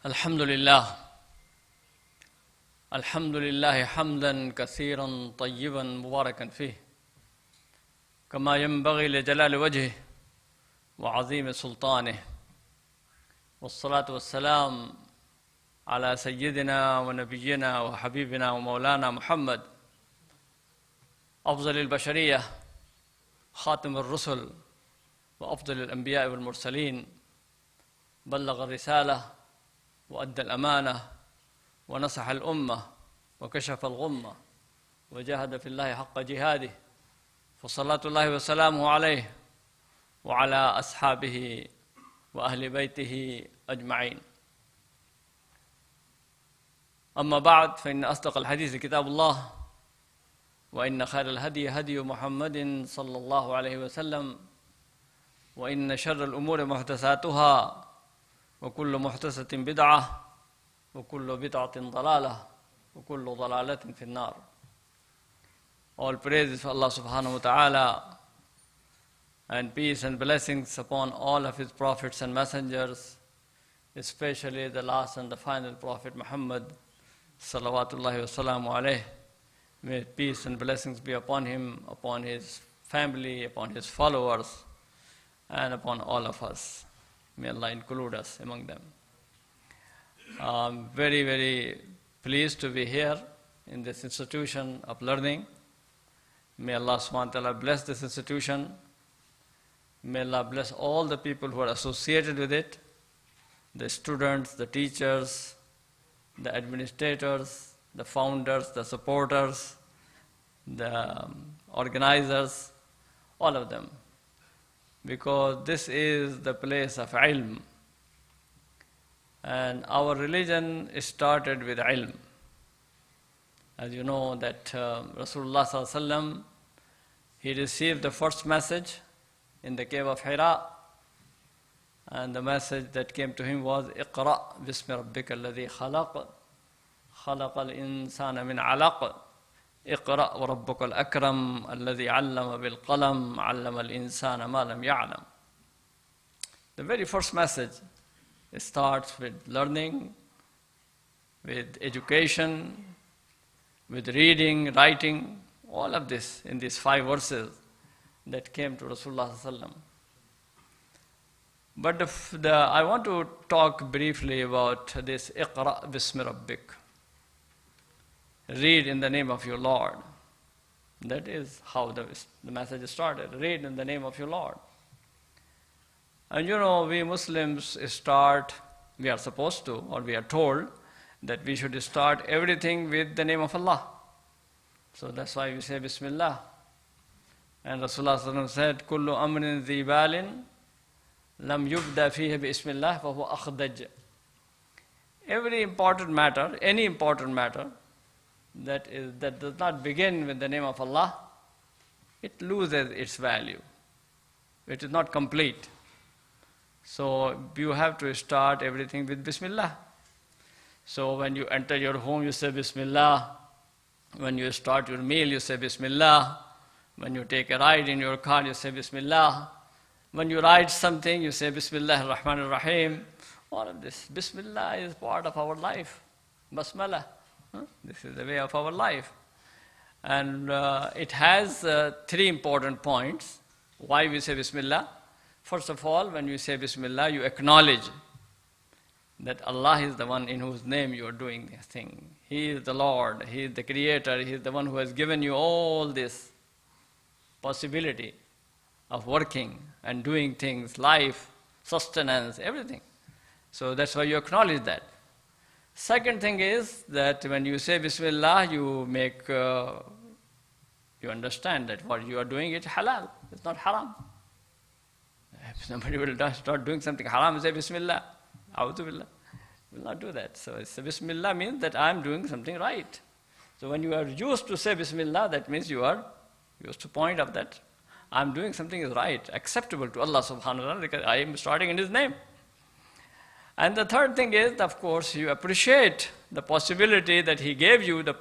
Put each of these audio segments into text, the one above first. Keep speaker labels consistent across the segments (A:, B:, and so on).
A: الحمد لله الحمد لله حمدا كثيرا طيبا مباركا فيه كما ينبغي لجلال وجهه وعظيم سلطانه والصلاة والسلام على سيدنا ونبينا وحبيبنا ومولانا محمد أفضل البشرية خاتم الرسل وأفضل الأنبياء والمرسلين بلغ الرسالة وأدى الأمانة ونصح الأمة وكشف الغمة وجاهد في الله حق جهاده فصلاة الله وسلامه عليه وعلى أصحابه وأهل بيته أجمعين. أما بعد فإن أصدق الحديث كتاب الله وإن خير الهدي هدي محمد صلى الله عليه وسلم وإن شر الأمور محدثاتها وكل محدثة بدعة وكل بدعة ضلالة وكل ضلالة في النار. All praise for Allah subhanahu wa ta'ala, and peace and blessings upon all of His prophets and messengers, especially the last and the final Prophet Muhammad salawatullahi wassalamu alayhi. May peace and blessings be upon him, upon his family, upon his followers, and upon all of us. May Allah include us among them. I'm very, very pleased to be here in this institution of learning. May Allah subhanahu wa ta'ala bless this institution. May Allah bless all the people who are associated with it, the students, the teachers, the administrators, the founders, the supporters, the organizers, all of them. Because this is the place of ilm. And our religion started with ilm. As you know that Rasulullah sallallahu alaihi wasallam, he received the first message in the cave of Hira, and the message that came to him was اقرأ باسم ربك الذي خلق خلق الإنسان من علق اقرأ وربك الأكرم الذي علم بالقلم علم الإنسان ما لم يعلم. The very first message starts with learning, with education, with reading, writing, all of this in these 5 verses that came to Rasulullah sallallahu alaihi wasallam. But I want to talk briefly about this اقرأ باسم ربك. Read in the name of your Lord. That is how the message started. Read in the name of your Lord. And you know, we Muslims we are supposed to, or we are told, that we should start everything with the name of Allah. So that's why we say Bismillah. And Rasulullah sallallahu alaihi wasallam said, كُلُّ أَمْرٍ ذِي بَالٍ لَمْ يُبْدَى فِيهِ بِإِسْمِ اللَّهِ فَهُوَ أَخْدَجْ. Every important matter, any important matter, that does not begin with the name of Allah, it loses its value. It is not complete. So you have to start everything with Bismillah. So when you enter your home, you say Bismillah. When you start your meal, you say Bismillah. When you take a ride in your car, you say Bismillah. When you write something, you say Bismillah ar-Rahman ar-Rahim. All of this. Bismillah is part of our life. Basmala. This is the way of our life. And it has 3 important points why we say Bismillah. First of all, when you say Bismillah, you acknowledge that Allah is the one in whose name you are doing this thing. He is the Lord, He is the Creator, He is the one who has given you all this possibility of working and doing things, life, sustenance, everything. So that's why you acknowledge that. Second thing is that when you say Bismillah, you understand that what you are doing is halal, it's not haram. If somebody will start doing something haram, you say Bismillah, A'udhu Billah. Will not do that. So Bismillah means that I am doing something right. So when you are used to say Bismillah, that means you are used to point out that I am doing something is right, acceptable to Allah subhanahu wa ta'ala, because I am starting in His name. And the third thing is, of course, you appreciate the possibility that He gave you, the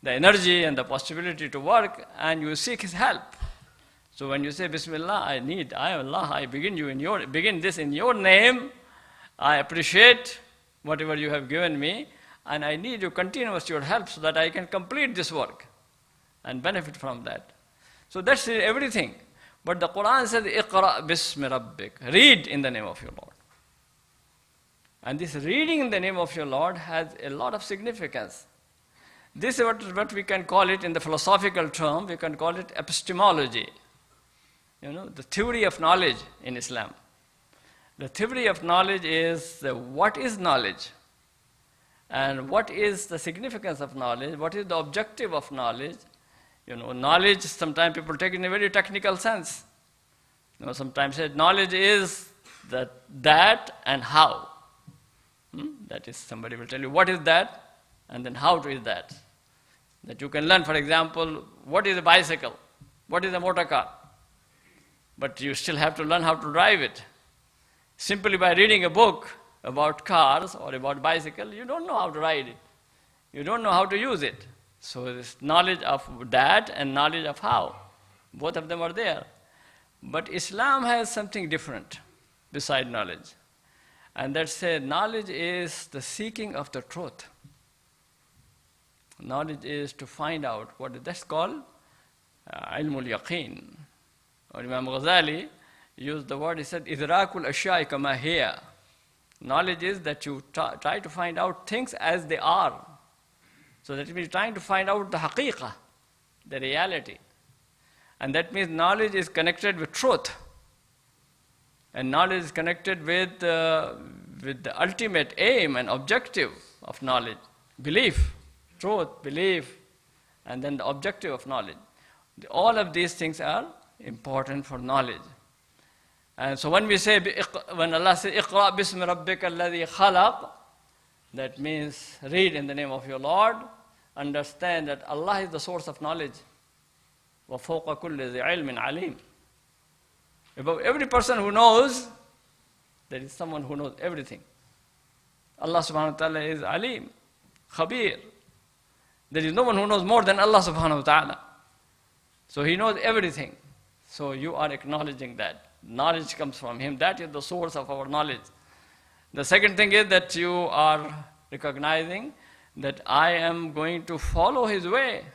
A: energy and the possibility to work, and you seek His help. So when you say Bismillah, I Allah, I begin this in your name. I appreciate whatever you have given me, and I need you continuous your help so that I can complete this work and benefit from that. So that's everything. But the Quran says, Iqra bismi rabbik. Read in the name of your Lord. And this reading in the name of your Lord has a lot of significance. This is what we can call it in the philosophical term, we can call it epistemology. The theory of knowledge in Islam. The theory of knowledge is what is knowledge? And what is the significance of knowledge? What is the objective of knowledge? Knowledge, sometimes people take it in a very technical sense. Sometimes say knowledge is that and how. That is, somebody will tell you what is that, and then how is that. That you can learn, for example, what is a bicycle, what is a motor car. But you still have to learn how to drive it. Simply by reading a book about cars or about bicycle, you don't know how to ride it. You don't know how to use it. So this knowledge of that and knowledge of how, both of them are there. But Islam has something different beside knowledge. And that's knowledge is the seeking of the truth. Knowledge is to find out that's called ilmul yaqeen. Or Imam Ghazali used the word, he said, idrakul ashya'i kama hiya. Knowledge is that you try to find out things as they are. So that means trying to find out the haqiqah, the reality. And that means knowledge is connected with truth. And knowledge is connected with the ultimate aim and objective of knowledge. Belief, truth, belief, and then the objective of knowledge. All of these things are important for knowledge. And so when Allah says, Iqra bismi rabbika alladhi khalaq, that means read in the name of your Lord, understand that Allah is the source of knowledge. وَفَوْقَ كُلِّ ذِي عِلْمٍ عَلِيمٍ. Above every person who knows, there is someone who knows everything. Allah subhanahu wa ta'ala is Alim, Khabir. There is no one who knows more than Allah subhanahu wa ta'ala. So He knows everything. So you are acknowledging that. Knowledge comes from Him. That is the source of our knowledge. The second thing is that you are recognizing that I am going to follow His way,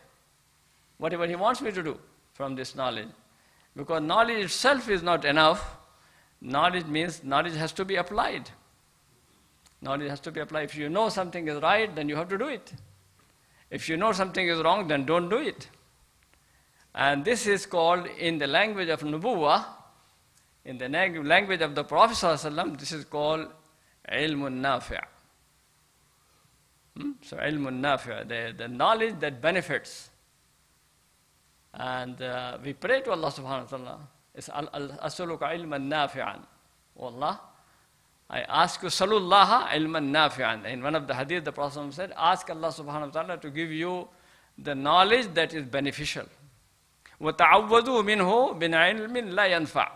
A: whatever He wants me to do from this knowledge. Because knowledge itself is not enough. Knowledge means knowledge has to be applied. Knowledge has to be applied. If you know something is right, then you have to do it. If you know something is wrong, then don't do it. And this is called, in the language of Nubuwah, in the language of the Prophet ﷺ, this is called ilmun nafi'. So ilmun nafi', the knowledge that benefits. And we pray to Allah subhanahu wa ta'ala, as'aluka ilman nafi'an. Oh Allah, I ask you, salullaha ilman nafi'an. In one of the hadith, the Prophet said, ask Allah subhanahu wa ta'ala to give you the knowledge that is beneficial. وَتَعَوَّذُوا مِنْهُ بِنْعِلْمٍ لَا يَنْفَعُ.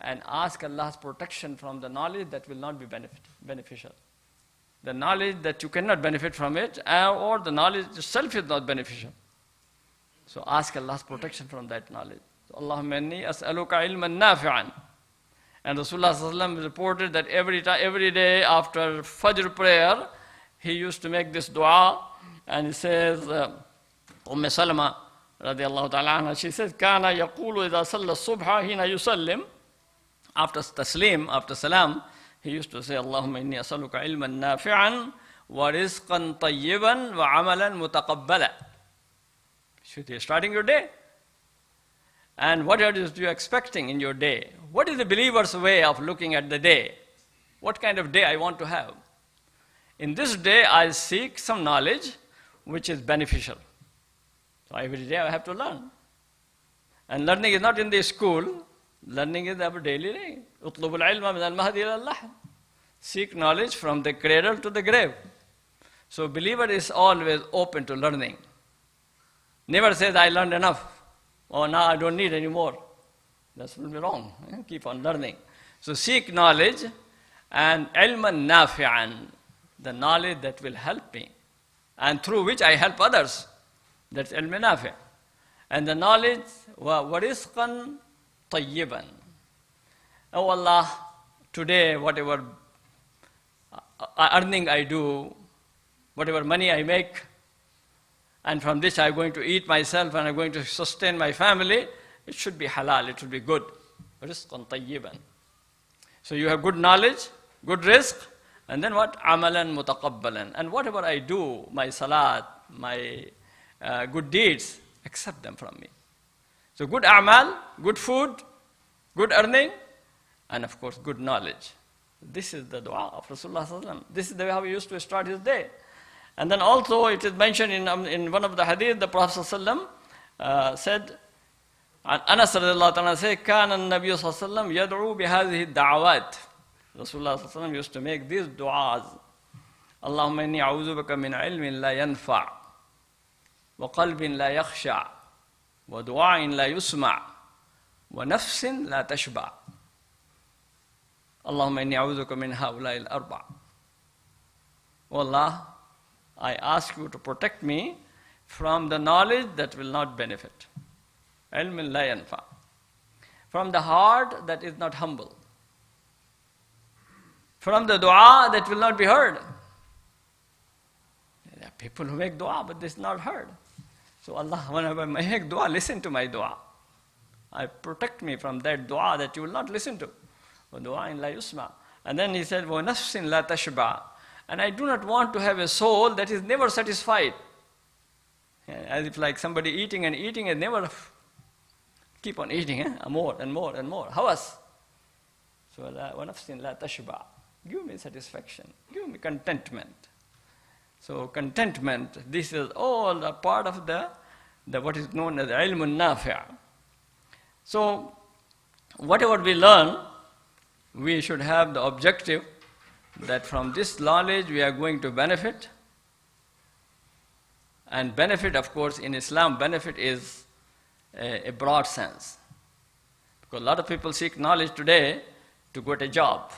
A: And ask Allah's protection from the knowledge that will not be beneficial. The knowledge that you cannot benefit from it, or the knowledge itself is not beneficial. So ask Allah's protection from that knowledge. So, Allahumma inni as'aluka ilman nafi'an. And Rasulullah sallallahu alaihi wasallam reported that every day after Fajr prayer, he used to make this dua, and he says, Salama radiallahu ta'ala anha, she says, Kana yaqulu idha salla subha hina yusallim. After taslim, after salam, he used to say, Allahumma inni as'aluka ilman nafi'an wa rizqan tayyiban wa amalan mutaqabbala. You're starting your day. And what are you expecting in your day? What is the believer's way of looking at the day? What kind of day I want to have? In this day, I seek some knowledge which is beneficial. So every day I have to learn. And learning is not in the school. Learning is our daily day. اطلب العلم من المهد إلى اللحد. Seek knowledge from the cradle to the grave. So believer is always open to learning. Never says, I learned enough. Oh, now I don't need any more. That will be wrong. Keep on learning. So seek knowledge and ilman nafi'an, the knowledge that will help me and through which I help others. That's ilm nafi'. And the knowledge, wa rizqan tayyiban. Oh Allah, today whatever earning I do, whatever money I make, and from this I'm going to eat myself and I'm going to sustain my family, it should be halal, it should be good. Rizqan tayyiban. So you have good knowledge, good rizq, and then what? Amalan mutaqabbalan. And whatever I do, my salat, my good deeds, accept them from me. So good amal, good food, good earning, and of course good knowledge. This is the dua of Rasulullah sallallahu alaihi wasallam. This is the way how he used to start his day. And then also it is mentioned in one of the hadith, the Prophet sallallahu alaihi wasallam said, Anas radiallahu ta'ala says, كان النبي صلى الله عليه وسلم يدعو بهذه الدعوات. Rasulullah sallallahu alaihi wasallam used to make these du'as. اللهم إني أعوذ بك من علم لا ينفع وقلب لا يخشع ودعاء لا يسمع ونفس لا تشبع. اللهم إني أعوذ بك من هؤلاء الأربع. O Allah, I ask you to protect me from the knowledge that will not benefit. علم لا ينفع. From the heart that is not humble. From the dua that will not be heard. There are people who make dua, but this is not heard. So Allah, whenever I make dua, listen to my dua. I protect me from that dua that you will not listen to. Dua in la yusma. And then he said, وَنَفْسٍ لَا تَشْبَعَ. And I do not want to have a soul that is never satisfied. As if like somebody eating and eating and never keep on eating, more and more and more. Hawas. So, وَنَفْسٍ لَا تَشْبَعَ. Give me satisfaction. Give me contentment. So, contentment, this is all a part of the what is known as ilmun nafi'. So, whatever we learn, we should have the objective that from this knowledge we are going to benefit. And benefit, of course, in Islam, benefit is a broad sense. Because a lot of people seek knowledge today to get a job.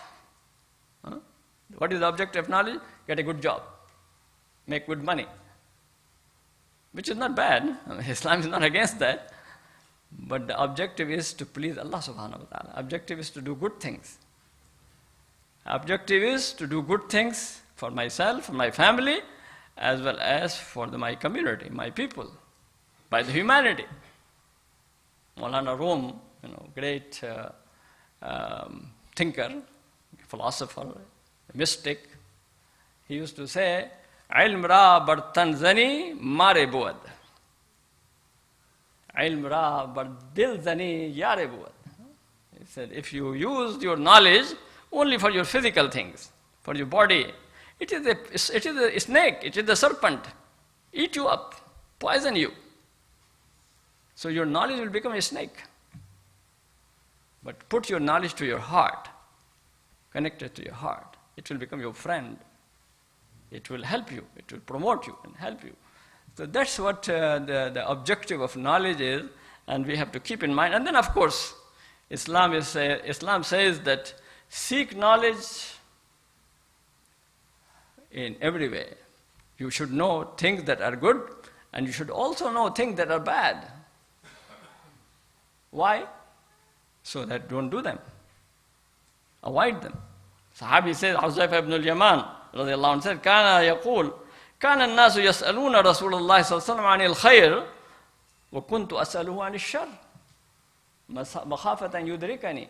A: What is the objective of knowledge? Get a good job. Make good money. Which is not bad. Islam is not against that. But the objective is to please Allah subhanahu wa ta'ala. Objective is to do good things. Objective is to do good things for myself, for my family, as well as for my community, my people, by the humanity. Maulana Rum, great thinker, philosopher, mystic, he used to say, "Ilm ra bartan zani mare buad. Ilm ra bar dil zani yare buad." He said, if you use your knowledge only for your physical things, for your body, it is a snake, it is a serpent, eat you up, poison you. So your knowledge will become a snake. But put your knowledge to your heart, connect it to your heart. It will become your friend. It will help you. It will promote you and help you. So that's what the objective of knowledge is, and we have to keep in mind. And then, of course, Islam says that seek knowledge in every way. You should know things that are good, and you should also know things that are bad. Why? So that don't do them. Avoid them. Sahabi says, Huzaifa ibn al-Yaman, radiallahu anhu, said, كان يقول كان الناس يسألون رسول الله صلى الله عليه وسلم عن الخير وكنت أسأله عن الشر مخافة أن يدركني.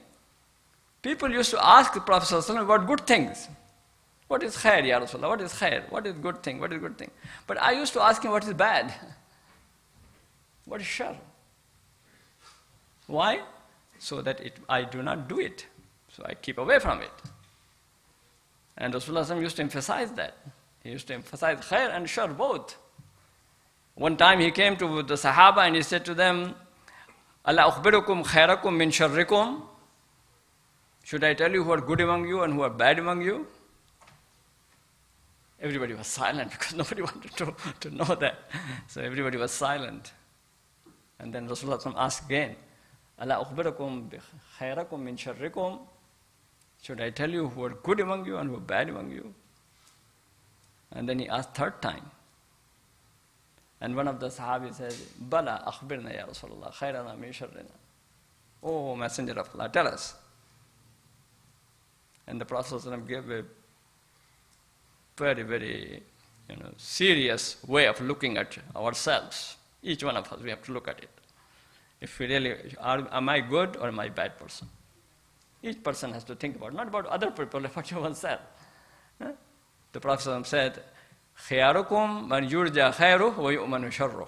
A: People used to ask the Prophet صلى الله عليه وسلم about good things. What is khair, Ya Rasulullah? What is khair? What is good thing? What is good thing? But I used to ask him what is bad. What is shar? Why? So that I do not do it. So I keep away from it. And Rasulullah used to emphasize that. He used to emphasize khair and shar both. One time he came to the Sahaba and he said to them, "Ala ukhbirukum khairakum min sharrikum?" Should I tell you who are good among you and who are bad among you? Everybody was silent because nobody wanted to know that. So everybody was silent. And then Rasulullah asked again, "Ala ukhbirukum khairakum min sharrikum?" Should I tell you who are good among you and who are bad among you? And then he asked third time. And one of the Sahabis said, "Bala akhbirna ya Rasulullah, khairana min sharrina." Oh, Messenger of Allah, tell us. And the Prophet ﷺ gave a very, very serious way of looking at ourselves. Each one of us, we have to look at it. If we really, am I good or am I a bad person? Each person has to think about, not about other people, but about oneself. The Prophet said, خِيَارُكُمْ مَنْ يُرْجَى خَيْرُهُ وَيُؤْمَنُ شَرُّهُ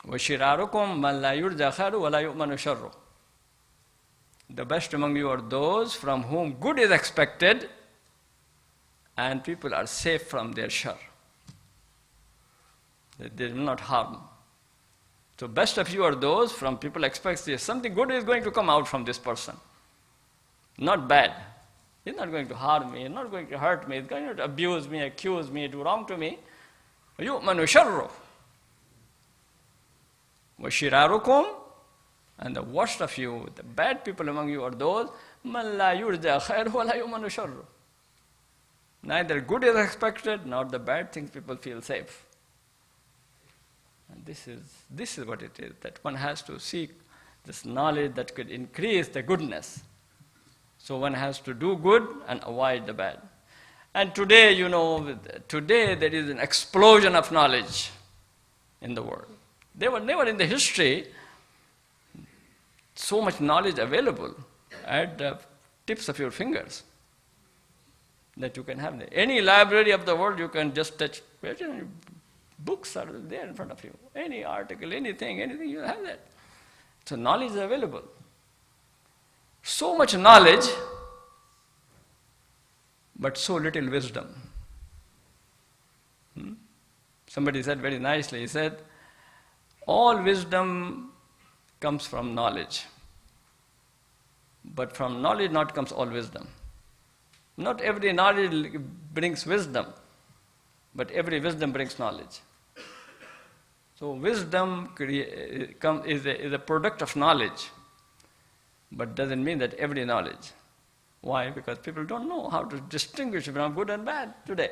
A: وَشِرَارُكُمْ مَنْ لَا يُرْجَى خَيْرُهُ وَلَا يُؤْمَنُ شَرُّهُ. The best among you are those from whom good is expected and people are safe from their shar. They will not harm. So best of you are those from people expect something good is going to come out from this person. Not bad. He's not going to harm me, he's not going to hurt me, he's going to abuse me, accuse me, do wrong to me. يُؤْمَنُ شَرُّهُ وَشِرَارُكُمْ. And the worst of you, the bad people among you are those مَنْ لَا يُرْجَى خَيْرُهُ وَلَا يُؤْمَنُ شَرُّهُ. Neither good is expected, nor the bad things people feel safe. And this is what it is, that one has to seek this knowledge that could increase the goodness. So one has to do good and avoid the bad. And today, today there is an explosion of knowledge in the world. There were never in the history so much knowledge available at the tips of your fingers that you can have. Any library of the world you can just touch. Books are there in front of you. Any article, anything, you have that. So knowledge is available. So much knowledge, but so little wisdom. Somebody said very nicely, he said, all wisdom comes from knowledge. But from knowledge not comes all wisdom. Not every knowledge brings wisdom, but every wisdom brings knowledge. So wisdom is a product of knowledge, but doesn't mean that every knowledge. Why? Because people don't know how to distinguish between good and bad today.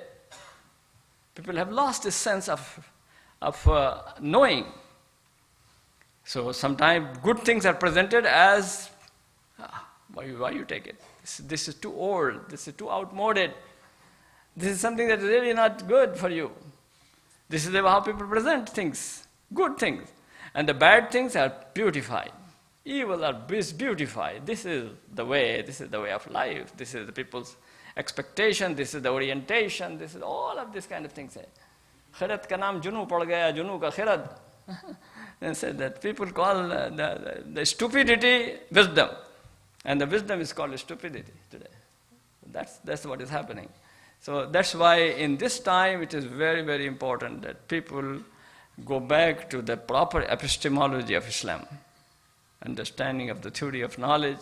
A: People have lost this sense of knowing. So sometimes good things are presented as, why you take it? This is too old, this is too outmoded. This is something that is really not good for you. This is how people present things, good things. And the bad things are beautified. Evil is beautified. This is the way of life. This is the people's expectation, this is the orientation, this is all of these kind of things. Khirat ka naam junu pad gaya, junu ka khirat. And said that people call the stupidity wisdom. And the wisdom is called stupidity today. That's what is happening. So that's why in this time it is very, very important that people go back to the proper epistemology of Islam, understanding of the theory of knowledge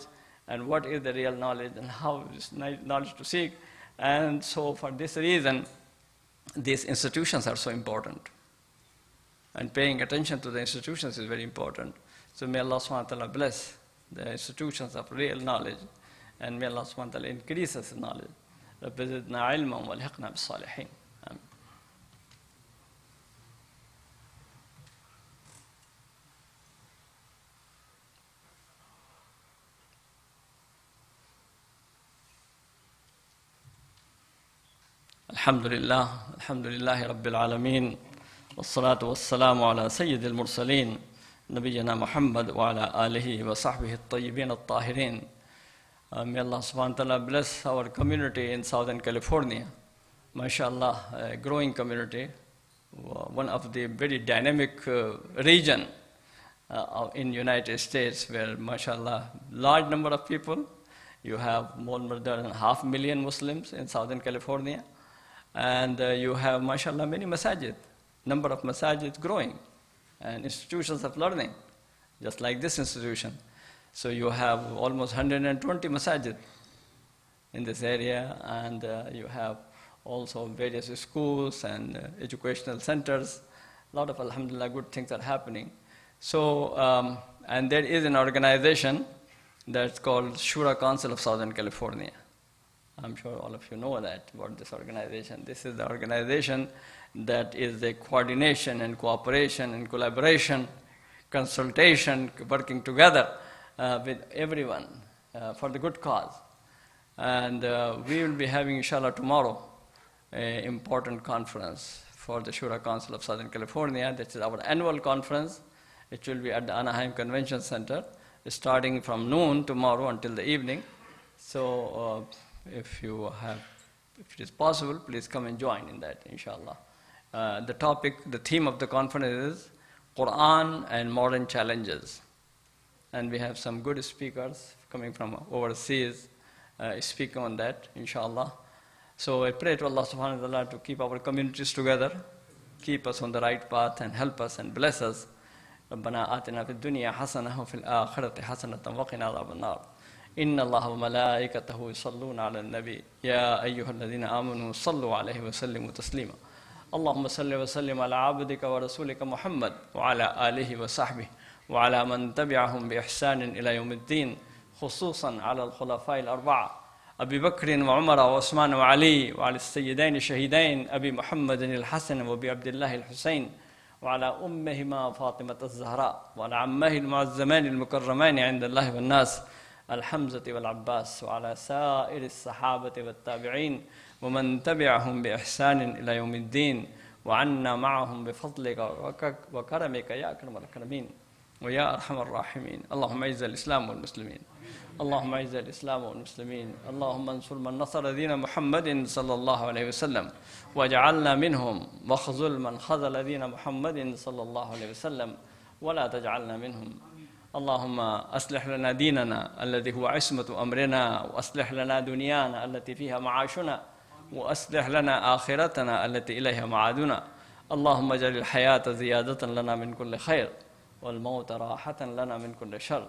A: and what is the real knowledge and how is knowledge to seek. And so for this reason, these institutions are so important. And paying attention to the institutions is very important. So may Allah subhanahu wa ta'ala bless the institutions of real knowledge, and may Allah subhanahu wa ta'ala increase us in knowledge. رب زدنا علما والحقنا بالصالحين. آمين. الحمد لله رب العالمين والصلاة والسلام على سيد المرسلين نبينا محمد وعلى آله وصحبه الطيبين الطاهرين. May Allah subhanahu wa ta'ala bless our community in Southern California. MashaAllah, a growing community, one of the very dynamic region in United States where, MashaAllah, large number of people. You have more than 500,000 Muslims in Southern California. And you have, MashaAllah, many masajid, number of masajid growing, and institutions of learning, just like this institution. So you have almost 120 masajid in this area, and you have also various schools and educational centers. A lot of, alhamdulillah, good things are happening. So, and there is an organization that's called Shura Council of Southern California. I'm sure all of you know that, about this organization. This is the organization that is the coordination and cooperation and collaboration, consultation, working together with everyone for the good cause. And we will be having, inshallah, tomorrow an important conference for the Shura Council of Southern California. This is our annual conference. It will be at the Anaheim Convention Center, starting from noon tomorrow until the evening. So if it is possible, please come and join in that, inshallah. The theme of the conference is Quran and Modern Challenges. And we have some good speakers coming from overseas speaking on that, inshallah. So I pray to Allah subhanahu wa ta'ala to keep our communities together, keep us on the right path and help us and bless us. ربنا آتنا في الدنيا حسنة وفي الآخرة حسنة وقنا عذاب النار. إن الله وملائكته يصلون على النبي يا أيها الذين آمنوا صلوا عليه وسلموا تسليما. اللهم صل وسلم على عبدك ورسولك محمد وعلى آله وصحبه وعلى من تبعهم بإحسان إلى يوم الدين، خصوصا على الخلفاء الأربعة أبي بكر وعمر وعثمان وعلي، وعلى السيدين الشهيدين أبي محمد الحسن وأبي عبد الله الحسين، وعلى أمهما فاطمة الزهراء، وعلى عمه المعزمان المكرمين عند الله والناس الحمزة والعباس، وعلى سائر الصحابة والتابعين ومن تبعهم بإحسان إلى يوم الدين، وعنا معهم بفضلك وكرمك يا أكرم الأكرمين ويا أرحم الراحمين. اللهم أعز الإسلام والمسلمين، اللهم أعز الإسلام والمسلمين، اللهم انصر من نصر دين محمد صلى الله عليه وسلم واجعلنا منهم، واخذل من خذل دين محمد صلى الله عليه وسلم ولا تجعلنا منهم. اللهم أصلح لنا ديننا الذي هو عصمة أمرنا، وأصلح لنا دنيانا التي فيها معاشنا، وأصلح لنا آخرتنا التي إليها معادنا. اللهم اجعل الحياة زيادة لنا من كل خير والموت راحة لنا من كل شر.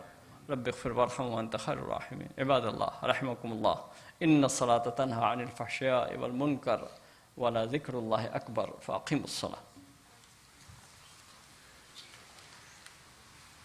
A: رب اغفر وارحم وأنت خير الراحمين. عباد الله رحمكم الله، إن الصلاة تنهى عن الفحشاء والمنكر ولذكر الله أكبر، فأقيموا الصلاة.